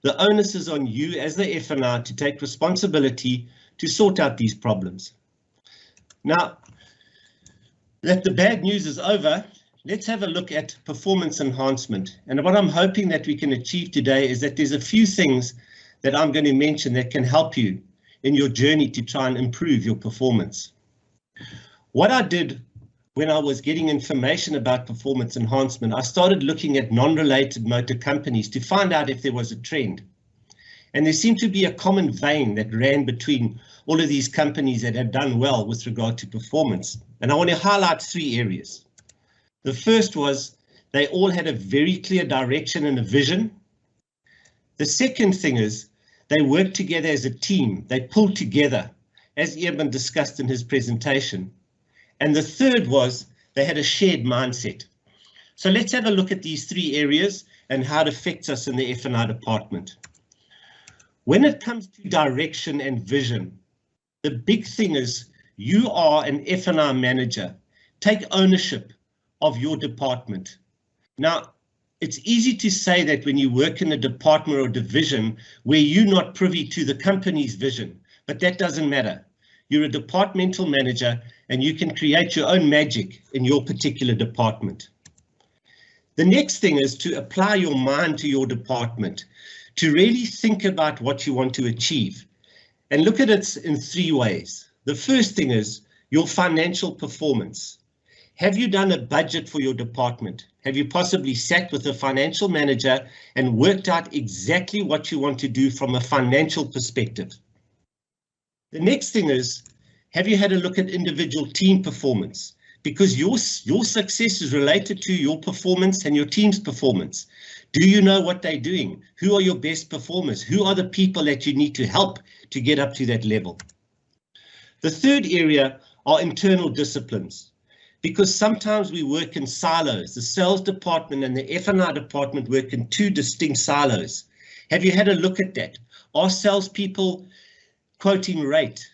The onus is on you as the F&I to take responsibility to sort out these problems. Now, that the bad news is over, let's have a look at performance enhancement. And what I'm hoping that we can achieve today is that there's a few things that I'm going to mention that can help you in your journey to try and improve your performance. What I did when I was getting information about performance enhancement, I started looking at non-related motor companies to find out if there was a trend. And there seemed to be a common vein that ran between all of these companies that had done well with regard to performance. And I want to highlight 3 areas. The first was they all had a very clear direction and a vision. The second thing is they worked together as a team. They pulled together, as Eben discussed in his presentation. And the third was they had a shared mindset. So let's have a look at these 3 areas and how it affects us in the F&I department. When it comes to direction and vision, the big thing is you are an F&I manager. Take ownership of your department. Now, it's easy to say that when you work in a department or division where you're not privy to the company's vision, but that doesn't matter. You're a departmental manager and you can create your own magic in your particular department. The next thing is to apply your mind to your department, to really think about what you want to achieve and look at it in 3 ways. The first thing is your financial performance. Have you done a budget for your department? Have you possibly sat with a financial manager and worked out exactly what you want to do from a financial perspective? The next thing is, have you had a look at individual team performance? Because your success is related to your performance and your team's performance. Do you know what they're doing? Who are your best performers? Who are the people that you need to help to get up to that level? The third area are internal disciplines, because sometimes we work in silos. The sales department and the F&I department work in two distinct silos. Have you had a look at that? Are salespeople quoting rate,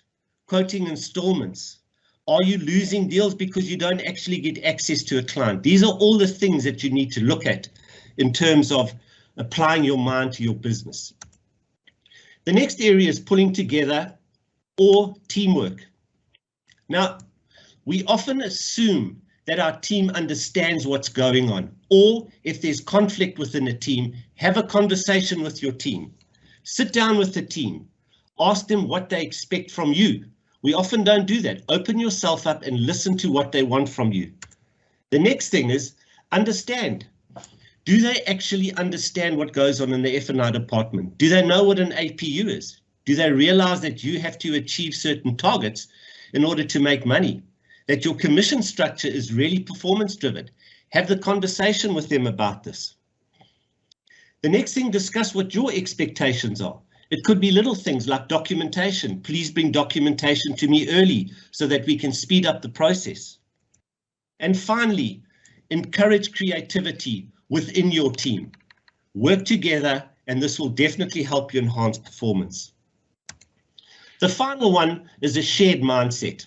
quoting installments? Are you losing deals because you don't actually get access to a client? These are all the things that you need to look at in terms of applying your mind to your business. The next area is pulling together or teamwork. Now, we often assume that our team understands what's going on, or if there's conflict within a team, have a conversation with your team. Sit down with the team, ask them what they expect from you. We often don't do that. Open yourself up and listen to what they want from you. The next thing is understand. Do they actually understand what goes on in the F&I department? Do they know what an APU is? Do they realize that you have to achieve certain targets in order to make money? That your commission structure is really performance driven? Have the conversation with them about this. The next thing, discuss what your expectations are. It could be little things like documentation. Please bring documentation to me early so that we can speed up the process. And finally, encourage creativity within your team. Work together, and this will definitely help you enhance performance. The final one is a shared mindset.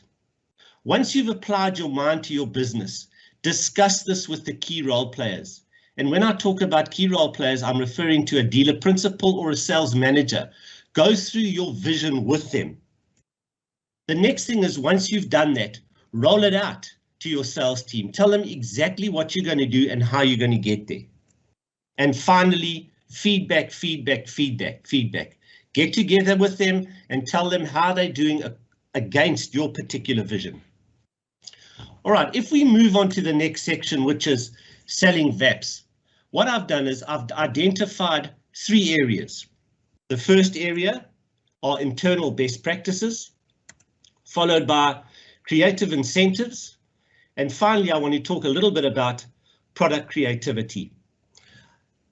Once you've applied your mind to your business, discuss this with the key role players. And when I talk about key role players, I'm referring to a dealer principal or a sales manager. Go through your vision with them. The next thing is, once you've done that, roll it out to your sales team. Tell them exactly what you're going to do and how you're going to get there. And finally, feedback, feedback, feedback, feedback. Get together with them and tell them how they're doing against your particular vision. All right, if we move on to the next section, which is selling VAPs. What I've done is I've identified 3 areas. The first area are internal best practices, followed by creative incentives. And finally, I want to talk a little bit about product creativity.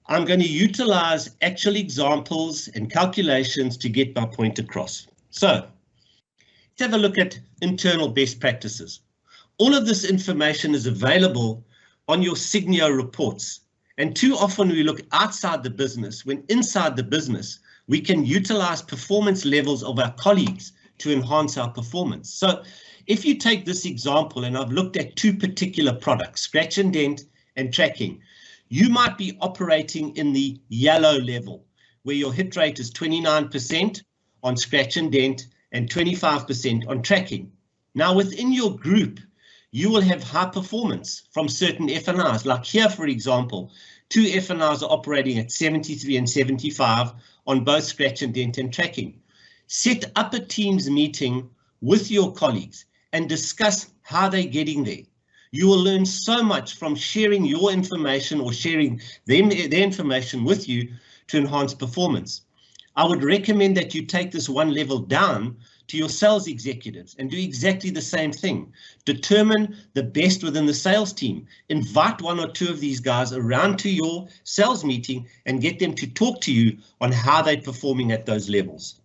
I'm going to utilize actual examples and calculations to get my point across. So let's have a look at internal best practices. All of this information is available on your Signio reports. And too often we look outside the business, when inside the business, we can utilize performance levels of our colleagues to enhance our performance. So if you take this example, and I've looked at 2 particular products, scratch and dent and tracking, you might be operating in the yellow level, where your hit rate is 29% on scratch and dent and 25% on tracking. Now within your group, you will have high performance from certain F&Is. Like here, for example, 2 F&Is are operating at 73 and 75 on both scratch and dent and tracking. Set up a Teams meeting with your colleagues and discuss how they're getting there. You will learn so much from sharing your information or sharing their information with you to enhance performance. I would recommend that you take this one level down to your sales executives and do exactly the same thing. Determine the best within the sales team. Invite 1 or 2 of these guys around to your sales meeting and get them to talk to you on how they're performing at those levels.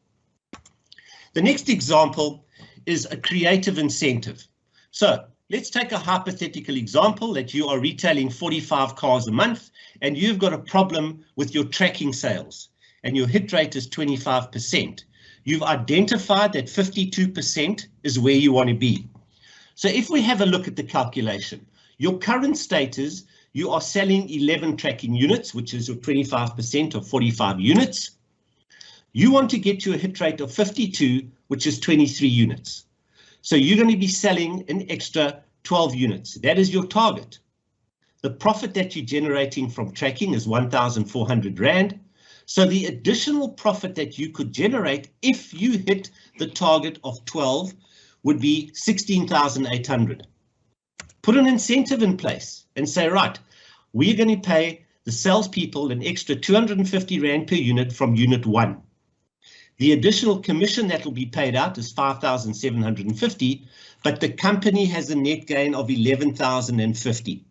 The next example is a creative incentive. So let's take a hypothetical example that you are retailing 45 cars a month and you've got a problem with your tracking sales and your hit rate is 25%. You've identified that 52% is where you want to be. So if we have a look at the calculation, your current state is you are selling 11 tracking units, which is your 25% of 45 units. You want to get to a hit rate of 52, which is 23 units. So you're going to be selling an extra 12 units. That is your target. The profit that you're generating from tracking is 1,400 Rand. So the additional profit that you could generate if you hit the target of 12 would be 16,800. Put an incentive in place and say, right, we're going to pay the salespeople an extra 250 Rand per unit from unit 1. The additional commission that will be paid out is 5,750, but the company has a net gain of 11,050.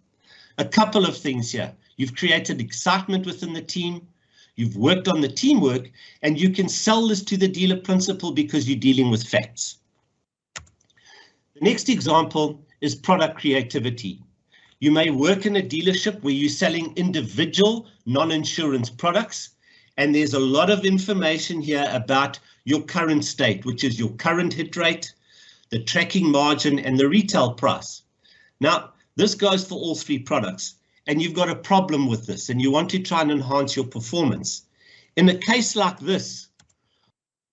A couple of things here. You've created excitement within the team, you've worked on the teamwork, and you can sell this to the dealer principal because you're dealing with facts. The next example is product creativity. You may work in a dealership where you're selling individual non-insurance products, and there's a lot of information here about your current state, which is your current hit rate, the tracking margin, and the retail price. Now, this goes for all 3 products, and you've got a problem with this, and you want to try and enhance your performance. In a case like this,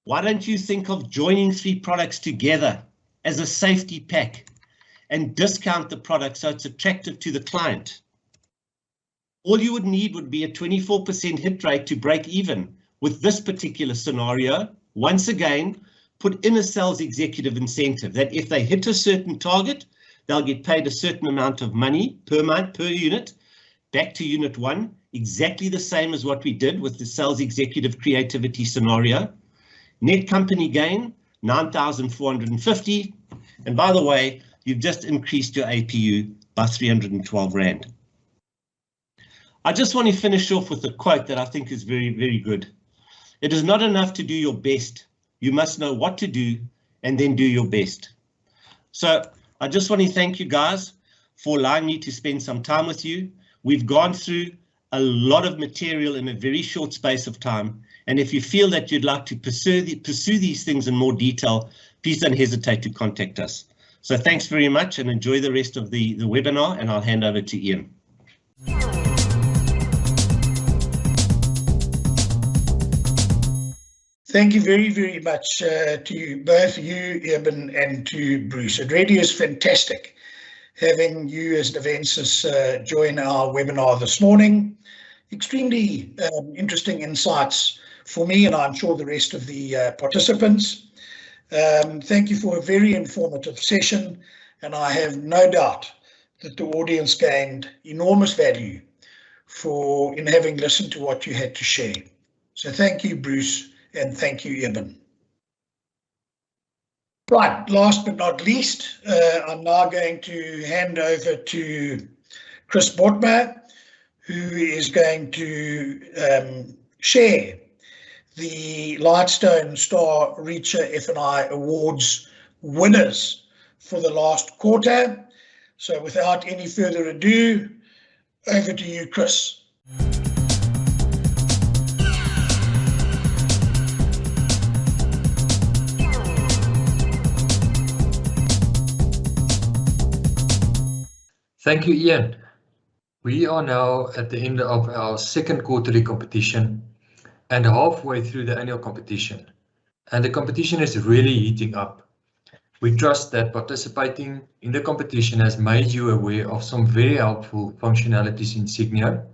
why don't you think of joining 3 products together as a safety pack and discount the product so it's attractive to the client? All you would need would be a 24% hit rate to break even. With this particular scenario, once again, put in a sales executive incentive that if they hit a certain target, they'll get paid a certain amount of money per month, per unit, back to unit 1, exactly the same as what we did with the sales executive creativity scenario. Net company gain, 9,450. And by the way, you've just increased your APU by 312 Rand. I just want to finish off with a quote that I think is very, very good. It is not enough to do your best. You must know what to do and then do your best. So I just want to thank you guys for allowing me to spend some time with you. We've gone through a lot of material in a very short space of time. And if you feel that you'd like to pursue these things in more detail, please don't hesitate to contact us. So thanks very much and enjoy the rest of the webinar, and I'll hand over to Ian. Thank you very, very much to both you, Eben, and to Bruce. It really is fantastic having you as Navensis join our webinar this morning. Extremely interesting insights for me, and I'm sure the rest of the participants. Thank you for a very informative session, and I have no doubt that the audience gained enormous value in having listened to what you had to share. So thank you, Bruce. And thank you, Eben. Right, last but not least, I'm now going to hand over to Chris Bortmer, who is going to share the Lightstone Star Reacher F&I Awards winners for the last quarter. So without any further ado, over to you, Chris. Thank you, Ian. We are now at the end of our second quarterly competition and halfway through the annual competition. And the competition is really heating up. We trust that participating in the competition has made you aware of some very helpful functionalities in Signio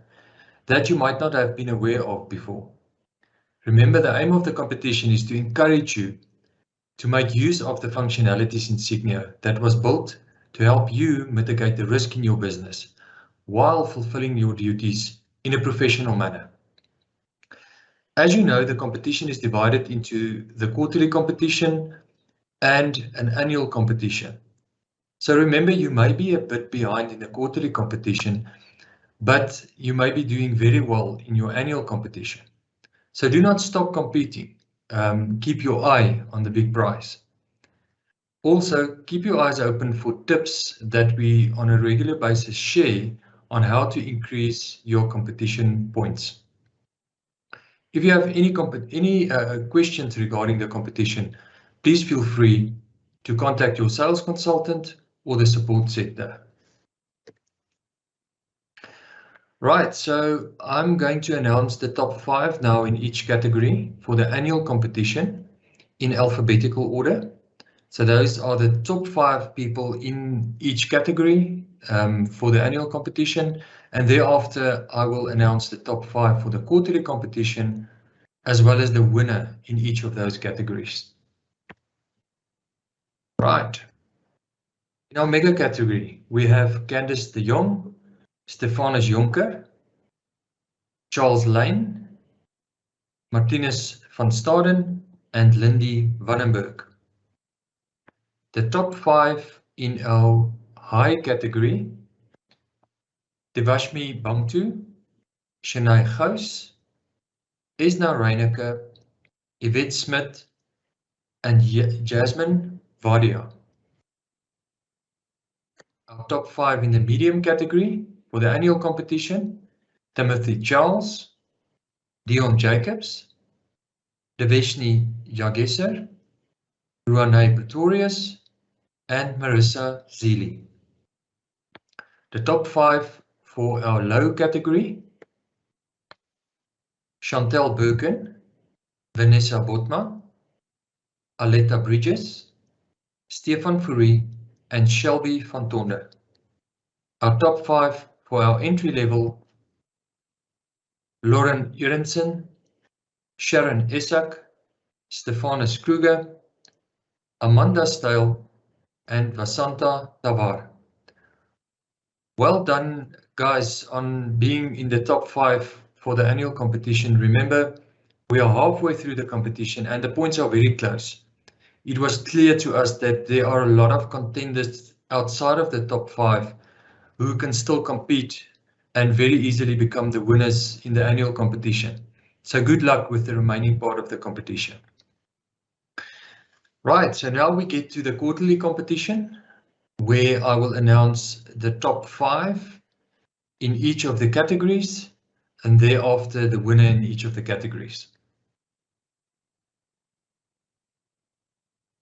that you might not have been aware of before. Remember, the aim of the competition is to encourage you to make use of the functionalities in Signio that was built to help you mitigate the risk in your business while fulfilling your duties in a professional manner. As you know, the competition is divided into the quarterly competition and an annual competition. So remember, you may be a bit behind in the quarterly competition, but you may be doing very well in your annual competition. So do not stop competing. Keep your eye on the big prize. Also, keep your eyes open for tips that we on a regular basis share on how to increase your competition points. If you have any questions regarding the competition, please feel free to contact your sales consultant or the support center. Right, so I'm going to announce the top 5 now in each category for the annual competition in alphabetical order. So those are the top 5 people in each category for the annual competition. And thereafter, I will announce the top 5 for the quarterly competition, as well as the winner in each of those categories. Right. In our mega category, we have Candice de Jong, Stefanus Jonker, Charles Lane, Martinus van Staden, and Lindy Vandenberg. The top 5 in our high category: Devashmi Bamtu, Shanae Gous, Esna Reineke, Yvette Smith, and Jasmine Vadia. Our top 5 in the medium category for the annual competition: Timothy Charles, Dion Jacobs, Deveshni Jageser, Ruanay Pretorius, and Marissa Zeely. The top 5 for our low category: Chantel Birken, Vanessa Botma, Aletta Bridges, Stefan Fourie, and Shelby van Tonder. Our top 5 for our entry level: Lauren Urensen, Sharon Isak, Stefanus Kruger, Amanda Style, and Vasanta Tavar. Well done, guys, on being in the top 5 for the annual competition. Remember, we are halfway through the competition and the points are very close. It was clear to us that there are a lot of contenders outside of the top 5 who can still compete and very easily become the winners in the annual competition. So good luck with the remaining part of the competition. Right, so now we get to the quarterly competition, where I will announce the top 5 in each of the categories, and thereafter the winner in each of the categories.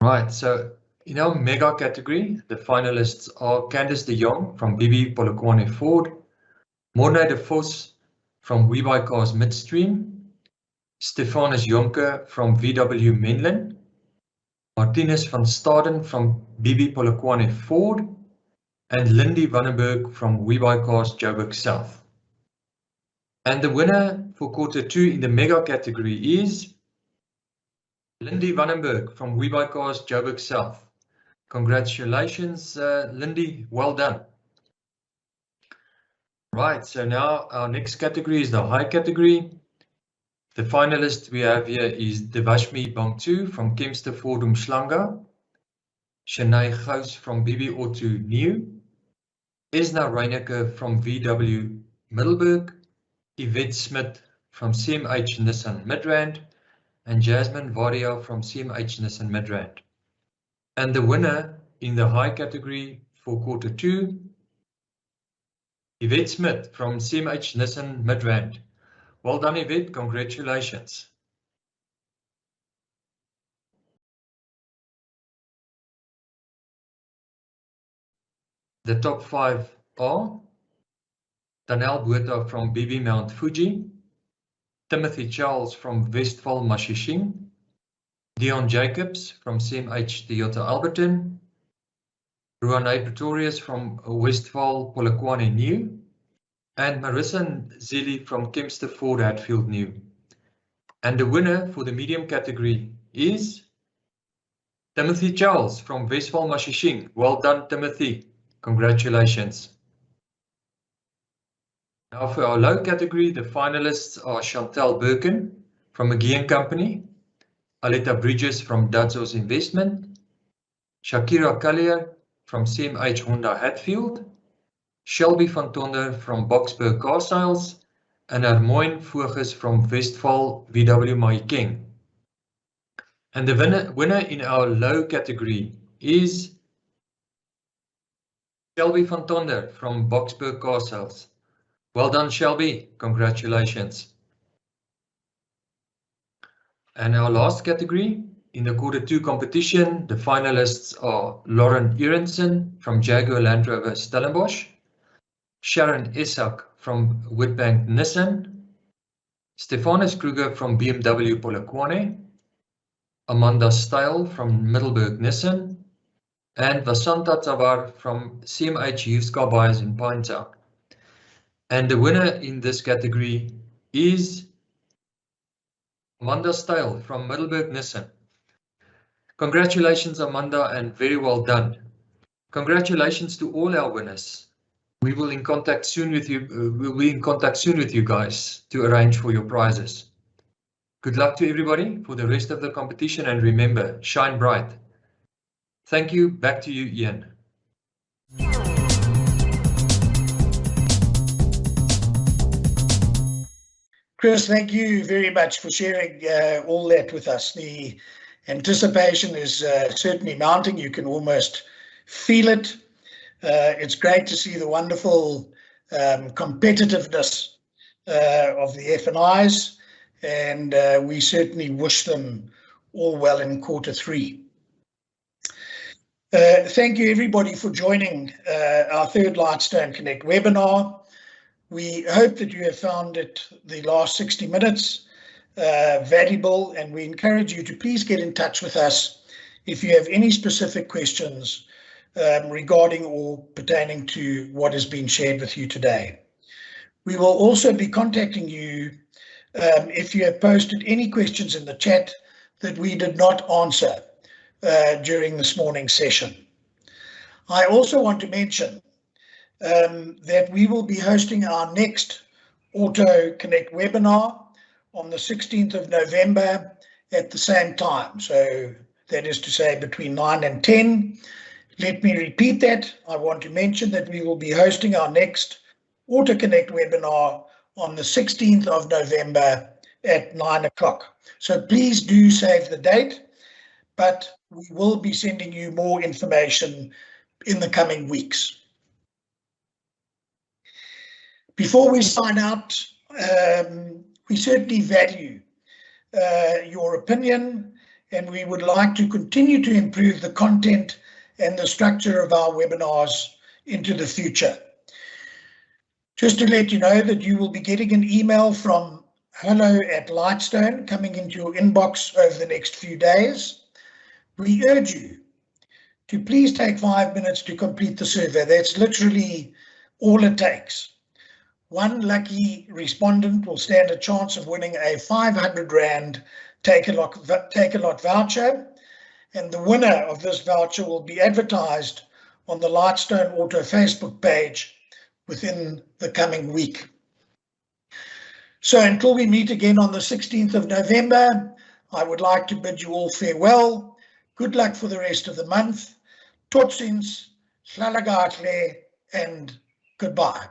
Right, so in our mega category, the finalists are Candice de Jong from BB Polokwane Ford, Morne de Vos from WeBuyCars Midstream, Stefanus Jonker from VW Menlyn, Martinus van Staden from BB Polokwane Ford, and Lindy Vandenberg from WeBuyCars Joburg South. And the winner for quarter 2 in the mega category is Lindy Vandenberg from WeBuyCars Joburg South. Congratulations, Lindy, well done. Right, so now our next category is the high category. The finalist we have here is Devashmi Bamtu from Kempster Ford Umhlanga, Shanae Gous from BB Auto New, Esna Reineke from VW Middelburg, Yvette Smith from CMH Nissan Midrand, and Jasmine Vadia from CMH Nissan Midrand. And the winner in the high category for quarter 2, Yvette Smith from CMH Nissan Midrand. Well done, Yvette, congratulations. The top 5 are Danel Botha from BB Mount Fuji, Timothy Charles from Westphal Mashishing, Dion Jacobs from CMH Toyota Alberton, Ruanay Pretorius from Westphal Polokwane New, and Marissa Zeely from Kempster Ford Hatfield New. And the winner for the medium category is Timothy Charles from Westphal Mashishing. Well done, Timothy. Congratulations. Now for our low category, the finalists are Chantel Birken from McGee & Company, Aletta Bridges from Datsos Investment, Shakira Collier from CMH Honda Hatfield, Shelby van Tonder from Boksburg Car Sales, and Hermoine Voges from Westphal VW Mahikeng. And the winner in our low category is Shelby van Tonder from Boksburg Car Sales. Well done, Shelby. Congratulations. And our last category in the quarter 2 competition, the finalists are Lauren Urensen from Jaguar Land Rover Stellenbosch, Sharon Isak from Witbank Nissan, Stefanus Kruger from BMW Polokwane, Amanda Style from Middelburg Nissan, and Vasanta Tavar from CMH Used Car Buyers in Pinetown. And the winner in this category is Amanda Style from Middelburg Nissan. Congratulations, Amanda, and very well done. Congratulations to all our winners. We will in contact soon with you. We'll be in contact soon with you guys to arrange for your prizes. Good luck to everybody for the rest of the competition, and remember, shine bright. Thank you. Back to you, Ian. Chris, thank you very much for sharing all that with us. The anticipation is certainly mounting. You can almost feel it. It's great to see the wonderful competitiveness of the F&Is, and we certainly wish them all well in Q3. Thank you everybody for joining our third Lightstone Connect webinar. We hope that you have found it, the last 60 minutes, valuable, and we encourage you to please get in touch with us if you have any specific questions regarding or pertaining to what has been shared with you today. We will also be contacting you if you have posted any questions in the chat that we did not answer during this morning's session. I also want to mention that we will be hosting our next Auto Connect webinar on the 16th of November at the same time. So that is to say between 9 and 10. Let me repeat that. I want to mention that we will be hosting our next Auto Connect webinar on the 16th of November at 9 o'clock. So please do save the date, but we will be sending you more information in the coming weeks. Before we sign out, we certainly value your opinion, and we would like to continue to improve the content and the structure of our webinars into the future. Just to let you know that you will be getting an email from hello@Lightstone coming into your inbox over the next few days. We urge you to please take 5 minutes to complete the survey. That's literally all it takes. One lucky respondent will stand a chance of winning a 500 Rand Take a Lot voucher, and the winner of this voucher will be advertised on the Lightstone Auto Facebook page within the coming week. So until we meet again on the 16th of November, I would like to bid you all farewell. Good luck for the rest of the month. Tot ziens, hlala kahle, and goodbye.